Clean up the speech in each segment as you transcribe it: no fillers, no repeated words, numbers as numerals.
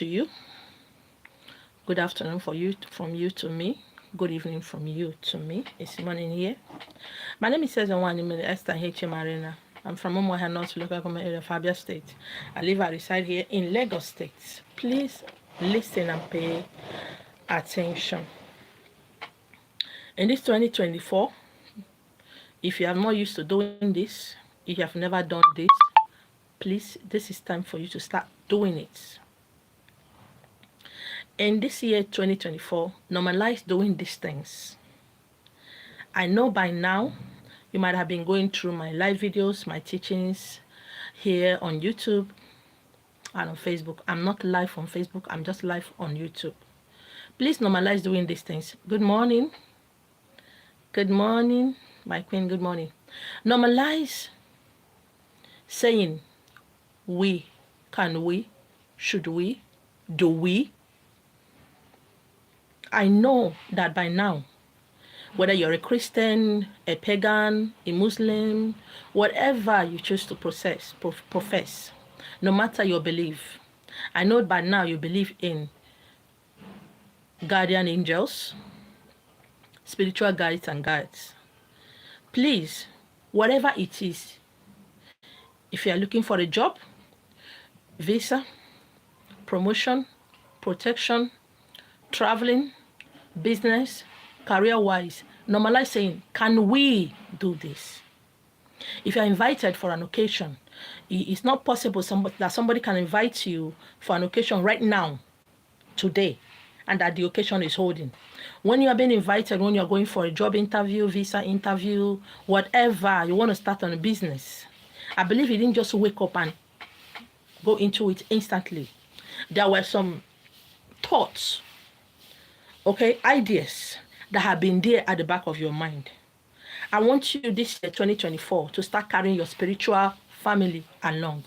to you. Good afternoon from you to me. Good evening from you to me. It's morning here. My name is Sezenwani Esther H. Marina. I'm from Umuahia North Local Government Area of Abia State. I reside here in Lagos State. Please listen and pay attention. In this 2024, if you are not used to doing this, if you have never done this, please, this is time for you to start doing it. In this year 2024, normalize doing these things. I know by now you might have been going through my live videos, my teachings here on YouTube and on Facebook. I'm not live on Facebook, I'm just live on YouTube. Please normalize doing these things. Good morning. Good morning, my queen, good morning. Normalize saying we, can we, should we, do we. I know that by now, whether you're a Christian, a pagan, a Muslim, whatever you choose to profess, no matter your belief, I know by now you believe in guardian angels, spiritual guides and guides. Please, whatever it is, if you are looking for a job, visa, promotion, protection, traveling, business, career-wise, normalize saying, can we do this? If you're invited for an occasion, it's not possible that somebody can invite you for an occasion right now, today, and that the occasion is holding. When you are being invited, when you're going for a job interview, visa interview, whatever, you want to start on a business, I believe you didn't just wake up and go into it instantly. There were some thoughts, ideas that have been there at the back of your mind. I want you this year, 2024, to start carrying your spiritual family along.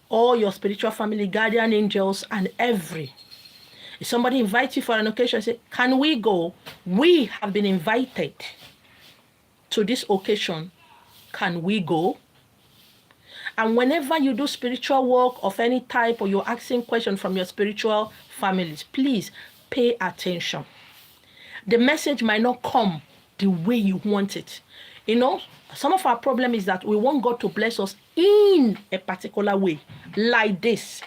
All your spiritual family, guardian angels, and if somebody invites you for an occasion, say, can we go? We have been invited to this occasion. Can we go? And whenever you do spiritual work of any type or you're asking questions from your spiritual families, please pay attention. The message might not come the way you want it. You know, some of our problem is that we want God to bless us in a particular way, like this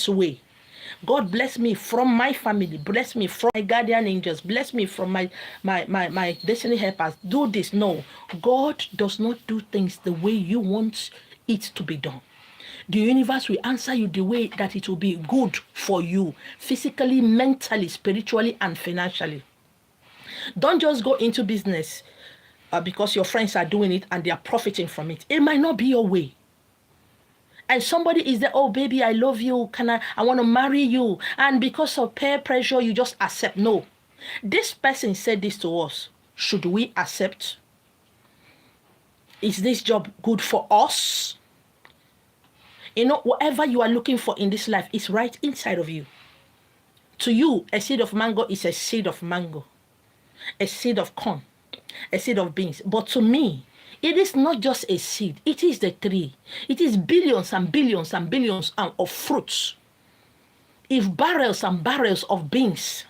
way. God bless me from my family, bless me from my guardian angels, bless me from my destiny helpers. Do this. No, God does not do things the way you want it to be done. The universe will answer you the way that it will be good for you, physically, mentally, spiritually, and financially. Don't just go into business because your friends are doing it and they are profiting from it. It might not be your way. And somebody is there, oh, baby, I love you. I want to marry you. And because of peer pressure, you just accept. No. This person said this to us. Should we accept? Is this job good for us? You know, whatever you are looking for in this life is right inside of you. To you, a seed of mango is a seed of mango. A seed of corn. A seed of beans. But to me, it is not just a seed. It is the tree. It is billions and billions and billions of fruits. If barrels and barrels of beans,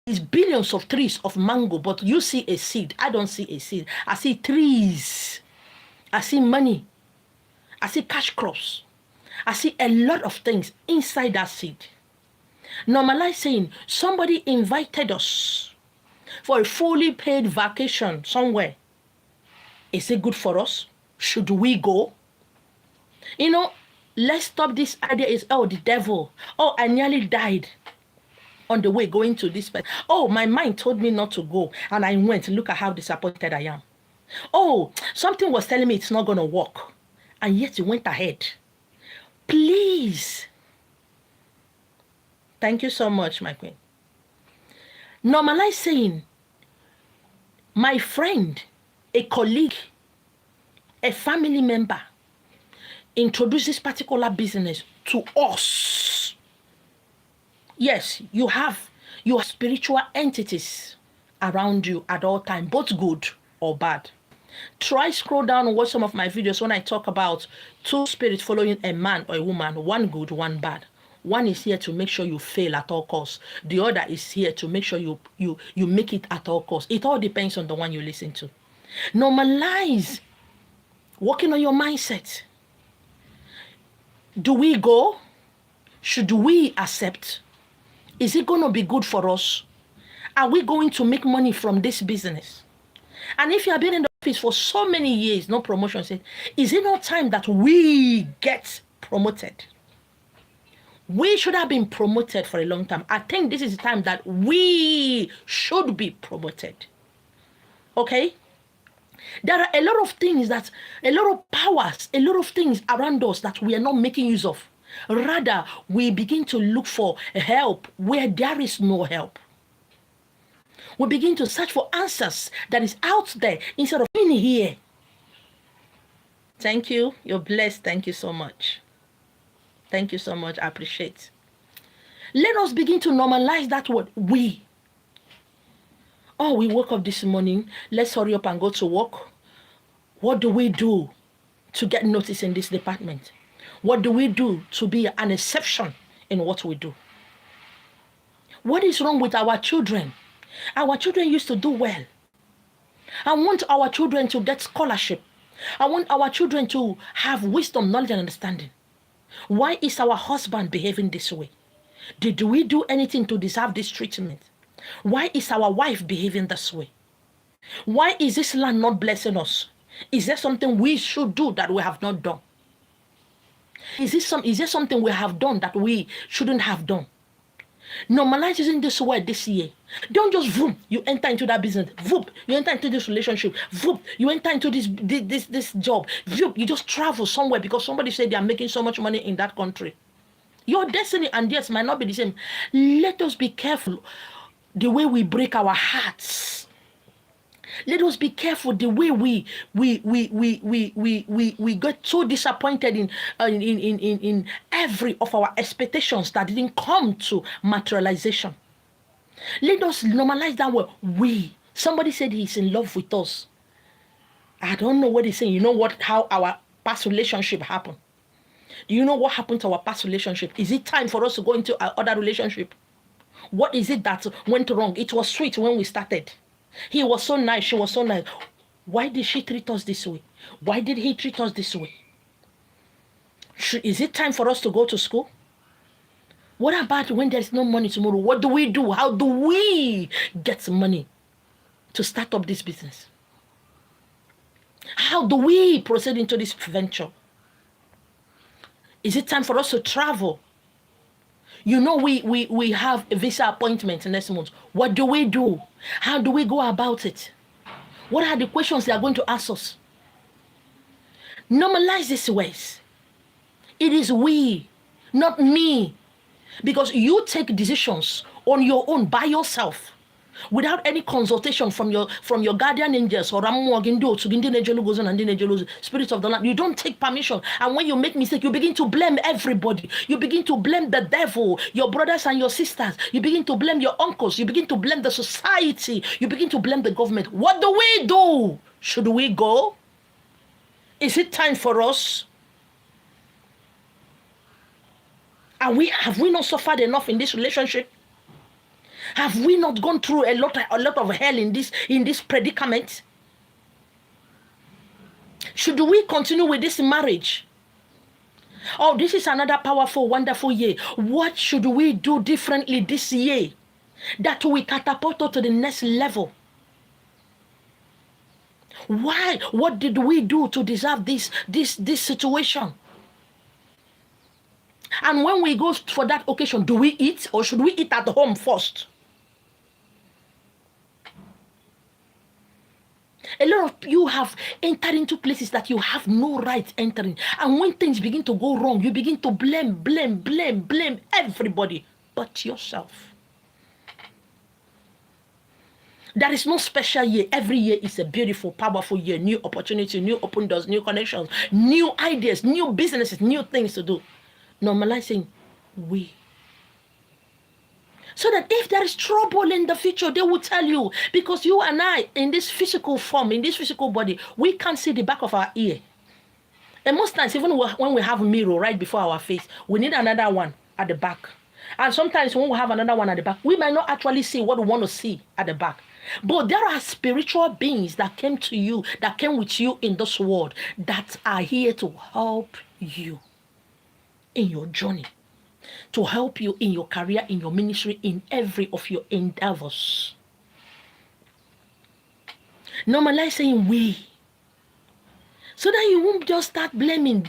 it's billions of trees of mango, but you see a seed. I don't see a seed. I see trees. I see money. I see cash crops. I see a lot of things inside that seed. Normalize saying, somebody invited us for a fully paid vacation somewhere. Is it good for us? Should we go? You know, let's stop this idea is, oh, the devil. Oh, I nearly died on the way going to this place. Oh, my mind told me not to go. And I went. Look at how disappointed I am. Oh, something was telling me it's not going to work. And yet you went ahead. Please. Thank you so much, my queen. Normalize saying, my friend, a colleague, a family member, introduce this particular business to us. Yes, you have spiritual entities around you at all times, both good or bad. Try scroll down and watch some of my videos when I talk about two spirits following a man or a woman, one good, one bad. One is here to make sure you fail at all costs. The other is here to make sure you make it at all costs. It all depends on the one you listen to. Normalize working on your mindset. Do we go? Should we accept? Is it going to be good for us? Are we going to make money from this business? And if you have been in the office for so many years, no promotion, is it not time that we get promoted? We should have been promoted for a long time. I think this is the time that we should be promoted. Okay? There are a lot of things a lot of powers, a lot of things around us that we are not making use of. Rather, we begin to look for help where there is no help. We begin to search for answers that is out there instead of in here. Thank you. You're blessed. Thank you so much. Thank you so much. I appreciate. Let us begin to normalize that word, we. Oh, we woke up this morning. Let's hurry up and go to work. What do we do to get noticed in this department? What do we do to be an exception in what we do? What is wrong with our children? Our children used to do well. I want our children to get scholarship. I want our children to have wisdom, knowledge, and understanding. Why is our husband behaving this way? Did we do anything to deserve this treatment? Why is our wife behaving this way? Why is this land not blessing us? Is there something we should do that we have not done? Is there something we have done that we shouldn't have done? Normalize using this word this year. Don't just vroom, you enter into that business. Vroom, you enter into this relationship. Vroom, you enter into this job. Vroom, you just travel somewhere because somebody said they are making so much money in that country. Your destiny and theirs might not be the same. Let us be careful the way we break our hearts. Let us be careful the way we get so disappointed in every of our expectations that didn't come to materialization. Let us normalize that word. We. Somebody said he's in love with us. I don't know what he's saying. You know how our past relationship happened? Do you know what happened to our past relationship? Is it time for us to go into another relationship? What is it that went wrong? It was sweet when we started. He was so nice. She was so nice. Why did she treat us this way? Why did he treat us this way? Is it time for us to go to school? What about when there's no money tomorrow? What do we do? How do we get money to start up this business? How do we proceed into this venture? Is it time for us to travel? You know, we have a visa appointment next month. What do we do? How do we go about it? What are the questions they are going to ask us? Normalize these ways. It is we, not me. Because you take decisions on your own by yourself without any consultation from your guardian angels or spirits of the land. You don't take permission. And when you make mistake, you begin to blame everybody. You begin to blame the devil, your brothers and your sisters. You begin to blame your uncles. You begin to blame the society. You begin to blame the government. What do we do? Should we go? Is it time for us? Have we not suffered enough in this relationship? Have we not gone through a lot of hell in this predicament? Should we continue with this marriage? Oh, this is another powerful, wonderful year. What should we do differently this year that we catapult to the next level? Why? What did we do to deserve this situation? And when we go for that occasion, do we eat or should we eat at home first? A lot of you have entered into places that you have no right entering. And when things begin to go wrong, you begin to blame everybody but yourself. There is no special year. Every year is a beautiful, powerful year. New opportunity, new open doors, new connections, new ideas, new businesses, new things to do. Normalizing we. So that if there is trouble in the future, they will tell you. Because you and I, in this physical form, in this physical body, we can't see the back of our ear. And most times, even when we have a mirror right before our face, we need another one at the back. And sometimes when we have another one at the back, we might not actually see what we want to see at the back. But there are spiritual beings that came to you, that came with you in this world, that are here to help you in your journey, to help you in your career, in your ministry, in every of your endeavors. Normalize saying we, so that you won't just start blaming.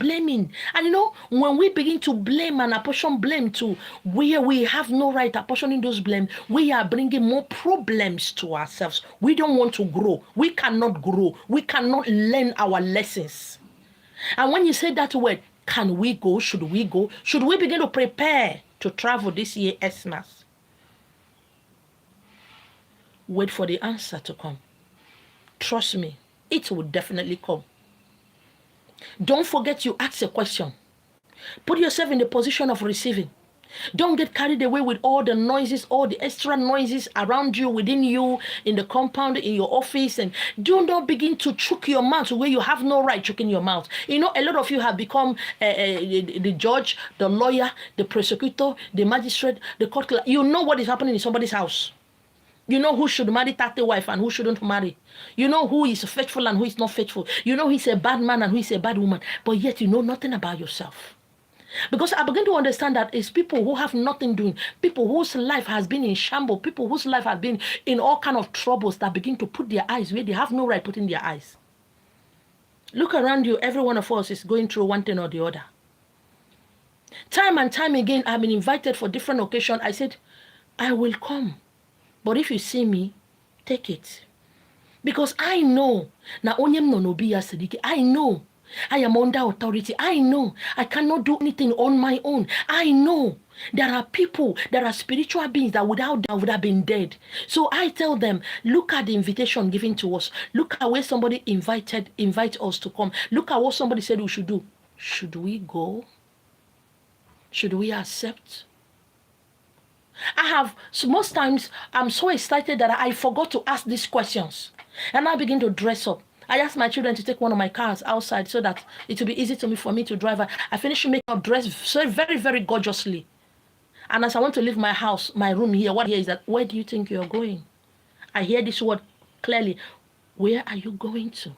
And you know, when we begin to blame and apportion blame to where we have no right apportioning those blame, we are bringing more problems to ourselves. We don't want to grow. We cannot grow. We cannot learn our lessons. And when you say that word, can we go? Should we go? Should we begin to prepare to travel this year, Xmas? Wait for the answer to come. Trust me, it will definitely come. Don't forget you ask a question. Put yourself in the position of receiving. Don't get carried away with all the noises, all the extra noises around you, within you, in the compound, in your office. And do not begin to choke your mouth where you have no right choking your mouth. You know, a lot of you have become the judge, the lawyer, the prosecutor, the magistrate, the court clerk. You know what is happening in somebody's house. You know who should marry 30 wife and who shouldn't marry. You know who is faithful and who is not faithful. You know who is a bad man and who is a bad woman. But yet you know nothing about yourself. Because I begin to understand that it's people who have nothing doing, people whose life has been in shambles, people whose life has been in all kind of troubles, that begin to put their eyes where they have no right putting their eyes. Look around you. Every one of us is going through one thing or the other. Time and time again, I've been invited for different occasions. I said, I will come. But if you see me, take it. Because I know, I know I am under authority. I know I cannot do anything on my own. I know there are people, there are spiritual beings that without doubt would have been dead. So I tell them, look at the invitation given to us. Look at where somebody invite us to come. Look at what somebody said we should do. Should we go? Should we accept? Most times, I'm so excited that I forgot to ask these questions. And I begin to dress up. I asked my children to take one of my cars outside so that it will be easy for me to drive. I finished makeup, dress so very, very gorgeously. And as I want to leave my house, my room here, what I hear is that, where do you think you're going? I hear this word clearly. Where are you going to?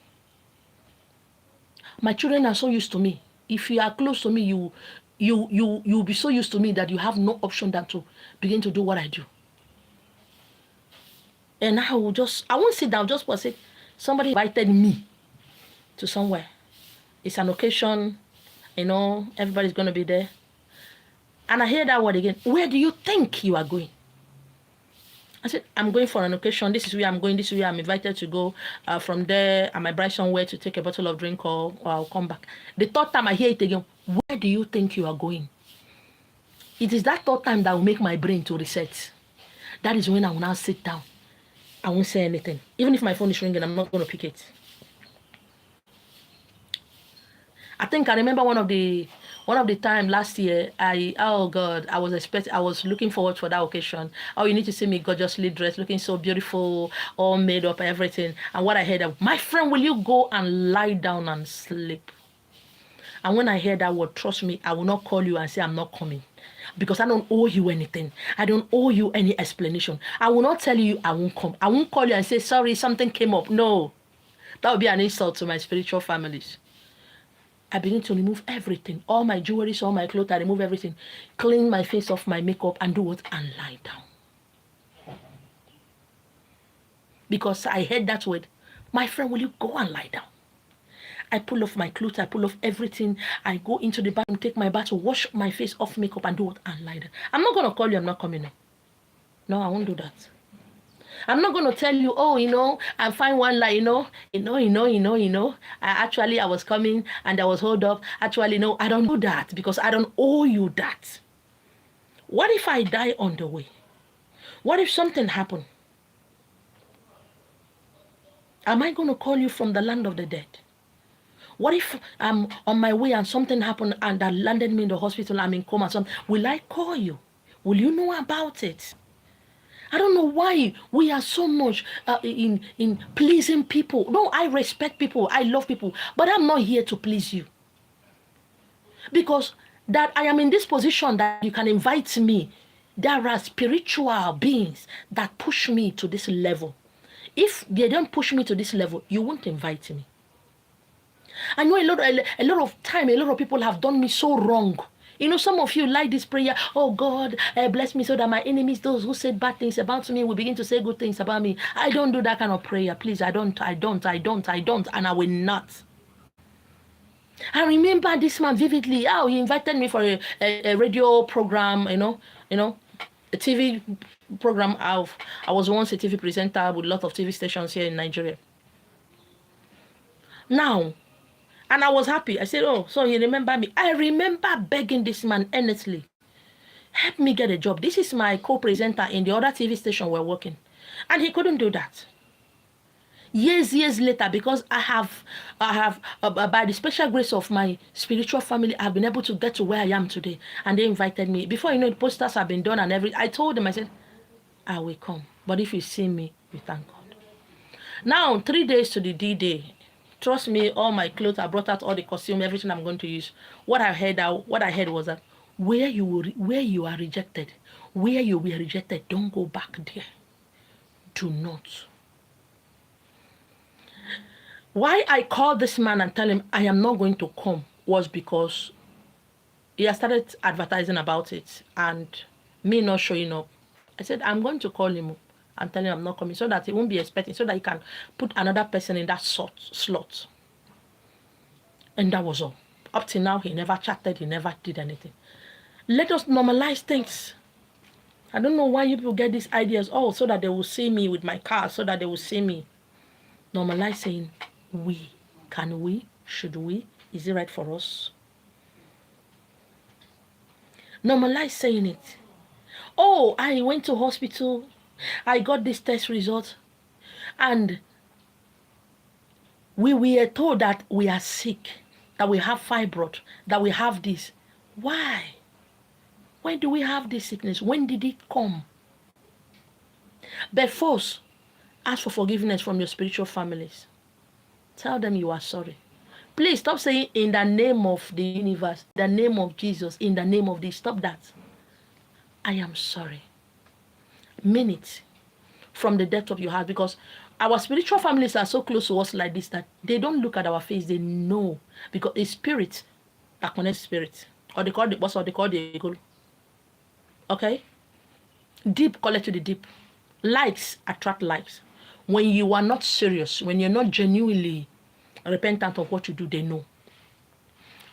My children are so used to me. If you are close to me, you'll be so used to me that you have no option than to begin to do what I do. And I won't sit down just for say, somebody invited me to somewhere. It's an occasion, you know, everybody's going to be there. And I hear that word again. Where do you think you are going? I said, I'm going for an occasion. This is where I'm going. This is where I'm invited to go. From there, I might buy somewhere to take a bottle of drink or I'll come back. The third time I hear it again, where do you think you are going? It is that third time that will make my brain to reset. That is when I will now sit down. I won't say anything. Even if my phone is ringing, I'm not going to pick it. I think I remember one of the time last year, I was looking forward for that occasion. Oh, you need to see me gorgeously dressed, looking so beautiful, all made up, everything. And what I heard, my friend, will you go and lie down and sleep? And when I hear that word, trust me, I will not call you and say I'm not coming. Because I don't owe you anything. I don't owe you any explanation. I will not tell you I won't come. I won't call you and say, sorry, something came up. No. That would be an insult to my spiritual families. I begin to remove everything. All my jewelry, all my clothes, I remove everything. Clean my face off my makeup and do what? And lie down. Because I heard that word. My friend, will you go and lie down? I pull off my clothes, I pull off everything. I go into the bathroom, take my bath, wash my face off makeup and do what? And lie down. I'm not going to call you, I'm not coming in. No, I won't do that. I'm not going to tell you, oh, you know, I find one lie, I was coming and I was hold up. Actually, no, I don't do that because I don't owe you that. What if I die on the way? What if something happened? Am I going to call you from the land of the dead? What if I'm on my way and something happened and that landed me in the hospital, I'm in coma, will I call you? Will you know about it? I don't know why we are so much in pleasing people. No, I respect people. I love people. But I'm not here to please you. Because that I am in this position that you can invite me. There are spiritual beings that push me to this level. If they don't push me to this level, you won't invite me. I know a lot of time, a lot of people have done me so wrong. You know, some of you like this prayer, oh God, bless me so that my enemies, those who said bad things about me, will begin to say good things about me. I don't do that kind of prayer. Please, I don't, and I will not. I remember this man vividly. Oh, he invited me for a radio program, you know, a TV program. I was once a TV presenter with a lot of TV stations here in Nigeria. Now, and I was happy. I said, oh, so you remember me? I remember begging this man earnestly, help me get a job. This is my co-presenter in the other TV station we're working. And he couldn't do that. Years later, because I have by the special grace of my spiritual family, I've been able to get to where I am today. And they invited me. Before you know, the posters have been done and everything. I told them, I said, I will come. But if you see me, you thank God. Now, 3 days to the D-Day. Trust me, all my clothes, I brought out all the costume, everything I'm going to use. What I heard was that where you are rejected, where you were rejected, don't go back there. Do not. Why I called this man and tell him I am not going to come was because he had started advertising about it and me not showing up. I said, I'm going to call him and tell him I'm not coming so that he won't be expecting, so that he can put another person in that slot. And that was all. Up till now, he never chatted, he never did anything. Let us normalize things. I don't know why you people get these ideas, oh, so that they will see me with my car, so that they will see me. Normalize saying, we, can we, should we, is it right for us? Normalize saying it. Oh, I went to hospital, I got this test result, and we were told that we are sick, that we have fibroid, that we have this. Why? Why do we have this sickness? When did it come? But first, ask for forgiveness from your spiritual families. Tell them you are sorry. Please stop saying in the name of the universe, the name of Jesus, in the name of this. Stop that. I am sorry. Mean it from the depth of your heart, because our spiritual families are so close to us like this that they don't look at our face. They know, because it's spirit that connects spirit. Or they call the boss, or they call the ego. Okay? Deep call it to the deep. Likes attract likes. When you are not serious, when you're not genuinely repentant of what you do, they know.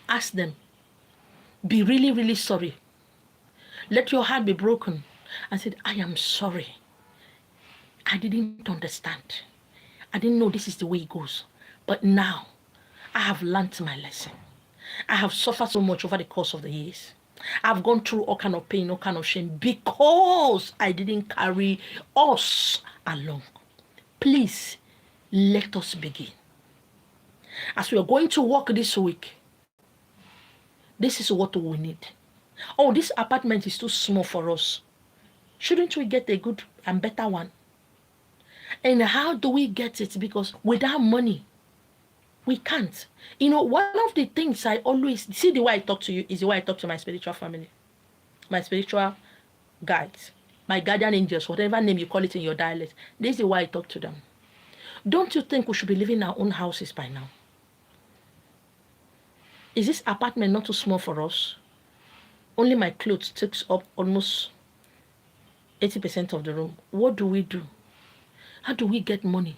Ask them. Be really, really sorry. Let your heart be broken and say, I am sorry. I didn't understand. I didn't know this is the way it goes. But now, I have learned my lesson. I have suffered so much over the course of the years. I've gone through all kind of pain, all kind of shame, because I didn't carry us along. Please, let us begin. As we are going to work this week, this is what we need. Oh, this apartment is too small for us. Shouldn't we get a good and better one? And how do we get it? Because without money, we can't. You know, one of the things I always see, the way I talk to you is the way I talk to my spiritual family, my spiritual guides, my guardian angels, whatever name you call it in your dialect. This is the way I talk to them. Don't you think we should be living in our own houses by now? Is this apartment not too small for us? Only my clothes takes up almost 80% of the room. What do we do? How do we get money?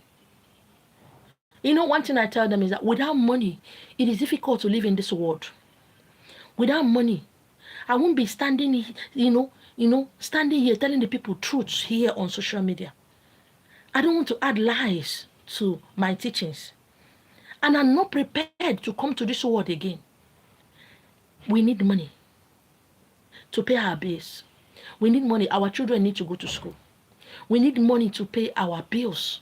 You know, one thing I tell them is that without money, it is difficult to live in this world. Without money, I won't be standing, standing here telling the people truths here on social media. I don't want to add lies to my teachings. And I'm not prepared to come to this world again. We need money to pay our bills. We need money. Our children need to go to school. We need money to pay our bills.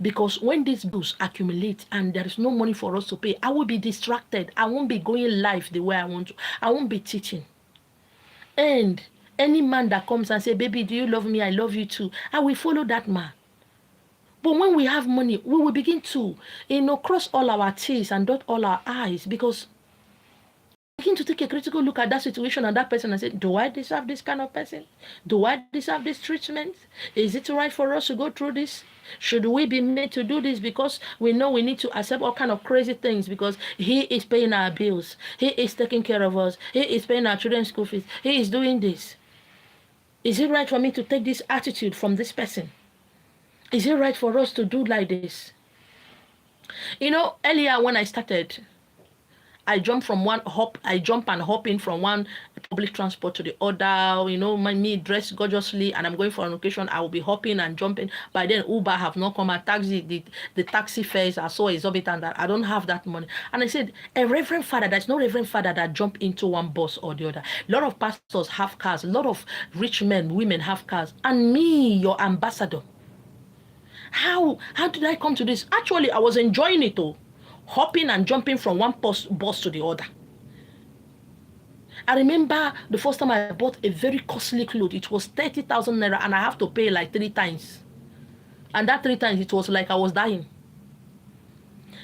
Because when these bills accumulate and there is no money for us to pay, I will be distracted. I won't be going live the way I want to. I won't be teaching. And any man that comes and says, baby, do you love me? I love you too. I will follow that man. But when we have money, we will begin to, cross all our T's and dot all our I's, because begin to take a critical look at that situation and that person and say, do I deserve this kind of person? Do I deserve this treatment? Is it right for us to go through this? Should we be made to do this because we know we need to accept all kind of crazy things because he is paying our bills, he is taking care of us, he is paying our children's school fees, he is doing this. Is it right for me to take this attitude from this person? Is it right for us to do like this? You know, earlier when I started, I jump and hop in from one public transport to the other. You know, me dressed gorgeously, and I'm going for an occasion. I will be hopping and jumping. By then, Uber have not come. And taxi, the taxi fares are so exorbitant that I don't have that money. And I said, a reverend father, there's no reverend father that jump into one bus or the other. A lot of pastors have cars. A lot of rich men, women have cars. And me, your ambassador. How did I come to this? Actually, I was enjoying it all. Hopping and jumping from one bus to the other. I remember the first time I bought a very costly clothes. It was 30,000 naira and I have to pay like 3 times. And that 3 times, it was like I was dying.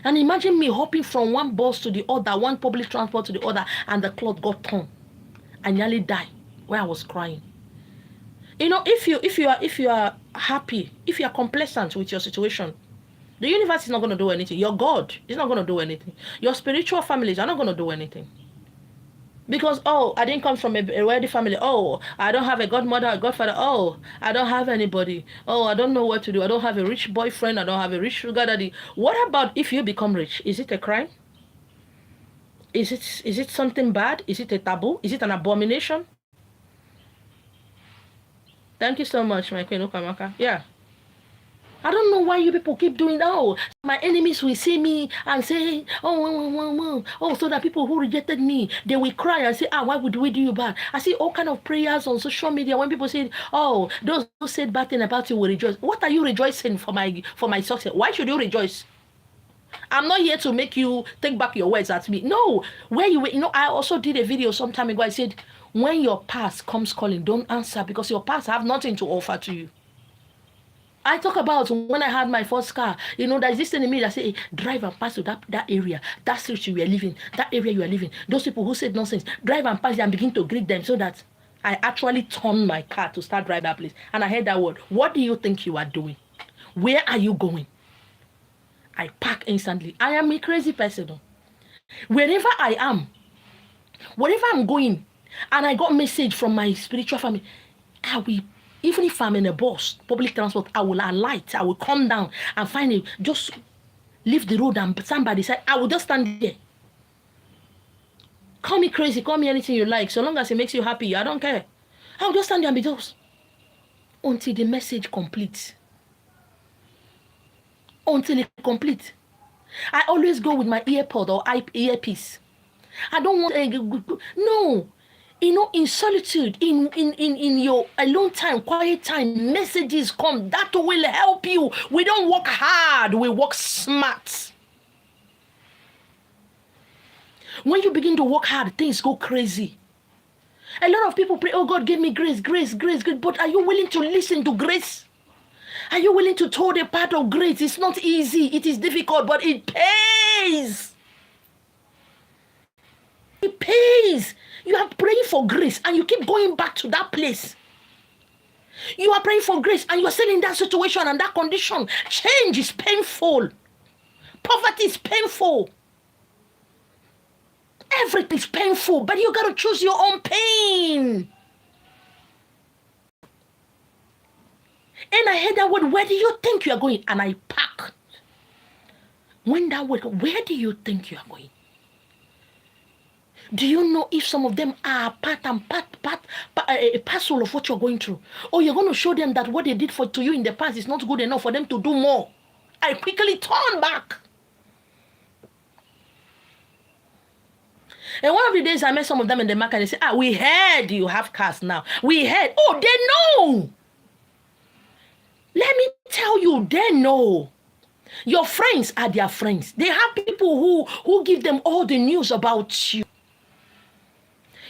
And imagine me hopping from one bus to the other, one public transport to the other, and the cloth got torn. I nearly died where I was crying. You know, if you are happy, if you are complacent with your situation, the universe is not going to do anything. Your God is not going to do anything. Your spiritual families are not going to do anything. Because, oh, I didn't come from a wealthy family. Oh, I don't have a godmother or godfather. Oh, I don't have anybody. Oh, I don't know what to do. I don't have a rich boyfriend. I don't have a rich sugar daddy. What about if you become rich? Is it a crime? Is it something bad? Is it a taboo? Is it an abomination? Thank you so much, my queen Ukamaka. Yeah. I don't know why you people keep doing that. Oh, my enemies will see me and say, oh, so that people who rejected me, they will cry and say, why would we do you bad? I see all kind of prayers on social media when people say, oh, those who said bad thing about you will rejoice. What are you rejoicing for my success? Why should you rejoice? I'm not here to make you take back your words at me. No, I also did a video some time ago. I said, when your past comes calling, don't answer because your past have nothing to offer to you. I talk about when I had my first car. You know, there's this thing in me that say, hey, drive and pass to that area, that street you are living, that area you are living. Those people who said nonsense, drive and pass and begin to greet them so that I actually turned my car to start driving that place. And I heard that word. What do you think you are doing? Where are you going? I park instantly. I am a crazy person. Wherever I am, wherever I'm going, and I got message from my spiritual family, even if I'm in a bus, public transport, I will alight. I will come down and find it. Just leave the road and somebody said, I will just stand there. Call me crazy, call me anything you like. So long as it makes you happy, I don't care. I will just stand there and be just until the message completes. Until it completes. I always go with my earpod or earpiece. I don't want no. You know, in solitude, in your alone time, quiet time, messages come. That will help you. We don't work hard. We work smart. When you begin to work hard, things go crazy. A lot of people pray, oh God, give me grace, grace, grace, grace. But are you willing to listen to grace? Are you willing to toe the path of grace? It's not easy. It is difficult, but it pays. It pays. You are praying for grace and you keep going back to that place. You are praying for grace and you are still in that situation and that condition. Change is painful. Poverty is painful. Everything is painful, but you got to choose your own pain. And I heard that word, where do you think you are going? And I packed. When that word, where do you think you are going? Do you know if some of them are a parcel of what you're going through? Or you're going to show them that what they did to you in the past is not good enough for them to do more? I quickly turn back. And one of the days I met some of them in the market and they said, we heard you have cars now. We heard. Oh, they know. Let me tell you, they know. Your friends are their friends. They have people who give them all the news about you.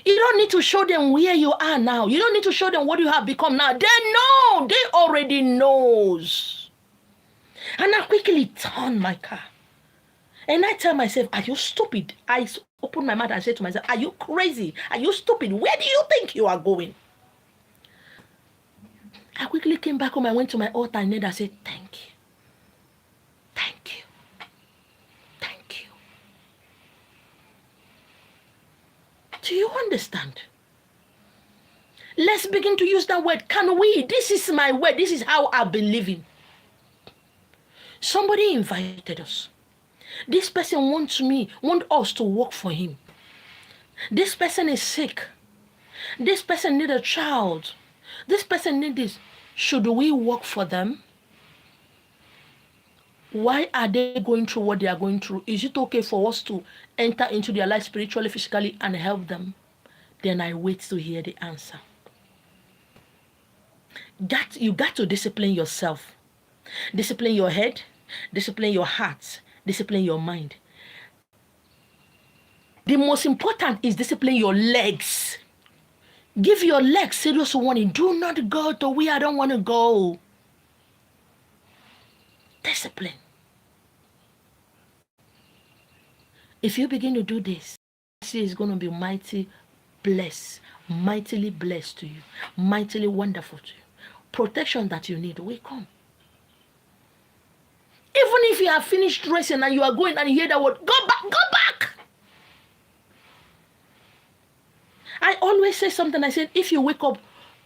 You don't need to show them where you are now. You don't need to show them what you have become now. They know. They already knows. And I quickly turn my car. And I tell myself, are you stupid? I open my mouth and say to myself, are you crazy? Are you stupid? Where do you think you are going? I quickly came back home. I went to my altar and I said, thank you. Thank you. Thank you. Do you understand? Let's begin to use that word. Can we? This is my word. This is how I've been living. Somebody invited us. This person wants us to work for him. This person is sick. This person needs a child. This person needs this. Should we work for them? Why are they going through what they are going through? Is it okay for us to enter into their life spiritually, physically, and help them? Then I wait to hear the answer. You got to discipline yourself. Discipline your head. Discipline your heart. Discipline your mind. The most important is discipline your legs. Give your legs serious warning. Do not go to where I don't want to go. Discipline. If you begin to do this, she is going to be mightily blessed to you, mightily wonderful to you. Protection that you need will come. Even if you have finished dressing and you are going and you hear that word, go back, go back. I always say something. I said, if you wake up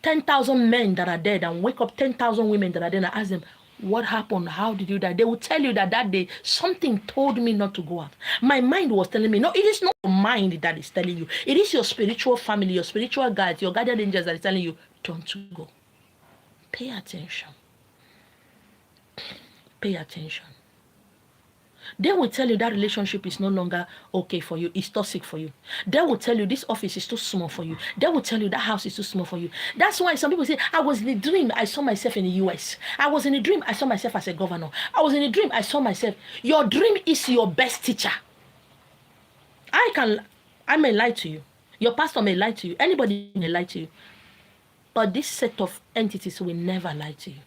10,000 men that are dead and wake up 10,000 women that are dead and ask them, what happened? How did you die? They will tell you that that day something told me not to go out. My mind was telling me, no, it is not your mind that is telling you. It is your spiritual family, your spiritual guides, your guardian angels that is telling you, don't go. Pay attention. Pay attention. They will tell you that relationship is no longer okay for you. It's toxic for you. They will tell you this office is too small for you. They will tell you that house is too small for you. That's why some people say, I was in a dream. I saw myself in the US. I was in a dream. I saw myself as a governor. I was in a dream. I saw myself. Your dream is your best teacher. I may lie to you. Your pastor may lie to you. Anybody may lie to you. But this set of entities will never lie to you.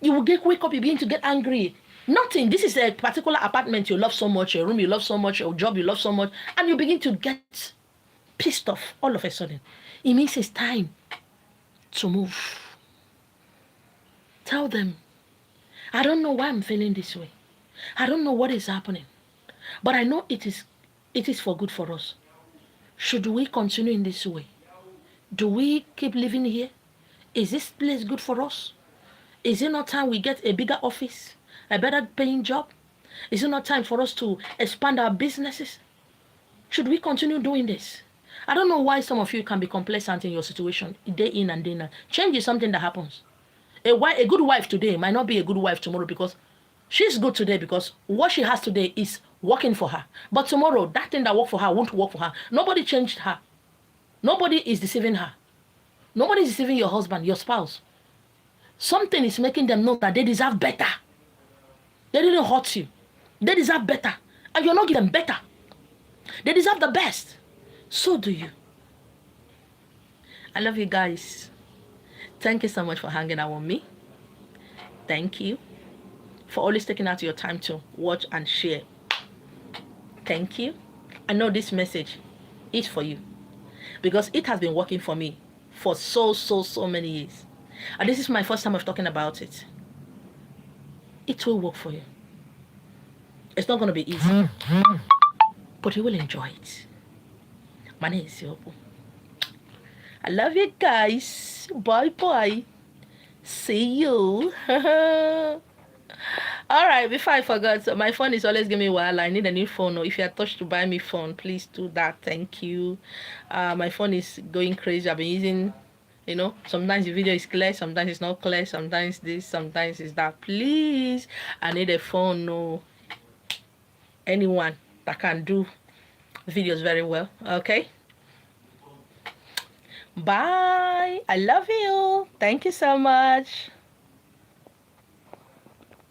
You will wake up, you begin to get angry. Nothing. This is a particular apartment you love so much, a room you love so much, a job you love so much, and you begin to get pissed off all of a sudden. It means it's time to move. Tell them, I don't know why I'm feeling this way. I don't know what is happening. But I know it is for good for us. Should we continue in this way? Do we keep living here? Is this place good for us? Is it not time we get a bigger office, a better paying job? Is it not time for us to expand our businesses? Should we continue doing this? I don't know why some of you can be complacent in your situation, day in and day out. Change is something that happens. A good wife today might not be a good wife tomorrow because she's good today because what she has today is working for her. But tomorrow, that thing that worked for her won't work for her. Nobody changed her. Nobody is deceiving her. Nobody is deceiving your husband, your spouse. Something is making them know that they deserve better. They didn't hurt you. They deserve better. And you're not giving them better. They deserve the best. So do you. I love you guys. Thank you so much for hanging out with me. Thank you for always taking out your time to watch and share. Thank you. I know this message is for you because it has been working for me for so many years. And this is my first time of talking about it. It will work for you. It's not going to be easy, but you will enjoy it. My name is Yopo. I love you guys. Bye. See you. All right, before I forgot, so my phone is always giving me while I need a new phone. Or if you are touched to buy me phone, please do that. Thank you. My phone is going crazy. I've been using, sometimes the video is clear, sometimes it's not clear, sometimes this, sometimes it's that. Please, I need a phone. No, anyone that can do videos very well. Okay. Bye. I love you. Thank you so much.